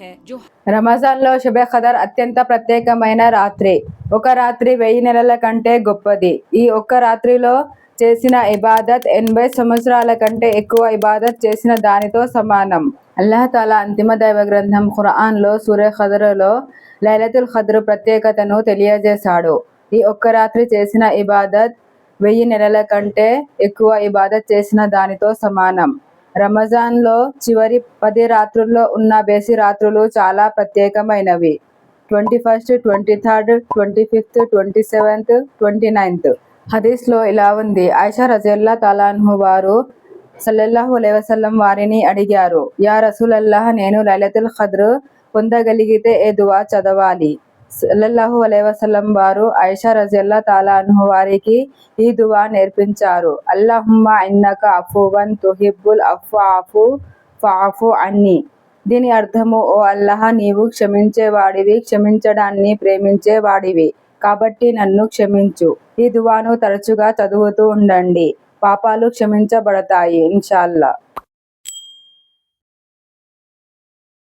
है जो రమజాన్లో షబె ఖదర్ అత్యంత ప్రత్యేకమైన రాత్రి. ఒక రాత్రి 1000 నెలల కంటే గొప్పది. ఈ ఒక్క రాత్రిలో చేసిన ఇబాదత్ 80 సంవత్సరాల కంటే ఎక్కువ ఇబాదత్ చేసిన దానితో సమానం. అల్లాహ్ తాలా అంతిమ దైవ గ్రంథం ఖురాన్లో సూరా ఖదర్లో లైలతుల్ ఖద్ర్ ప్రత్యేకతను తెలియజేశాడు. ఈ ఒక్క రాత్రి చేసిన ఇబాదత్ 1000 నెలల కంటే ఎక్కువ ఇబాదత్ చేసిన దానితో సమానం. రమజాన్లో చివరి 10 రాత్రుల్లో ఉన్న బేసి రాత్రులు చాలా ప్రత్యేకమైనవి. 21st, 23rd, 25th, 27th, 29th. హదీస్లో ఇలా ఉంది. ఆయిషా రజియల్లాహు తాలా అన్హా వారు సల్లల్లాహు అలైహి వసల్లం వారిని అడిగారు, యా రసూలల్లాహ్, నేను లైలతుల్ ఖద్ర్ పొందగలిగితే ఏ దువా చదవాలి? సల్లల్లాహు అలైహి వసల్లం వారు ఆయిషా రజియల్లాహు తాలా అన్హా వారికి ఈ దువా నేర్పించారు. అల్లాహుమ్మా ఇన్నక అఫువన్ తుహిబ్బుల్ అఫ్వ ఫఅఫు అన్ని. దీని అర్థము, ఓ అల్లాహ్, నీవు క్షమించేవాడివి, క్షమించడాన్ని ప్రేమించేవాడివి, కాబట్టి నన్ను క్షమించు. ఈ దువాను తరచుగా చదువుతూ ఉండండి, పాపాలు క్షమించబడతాయి ఇన్షాల్లా.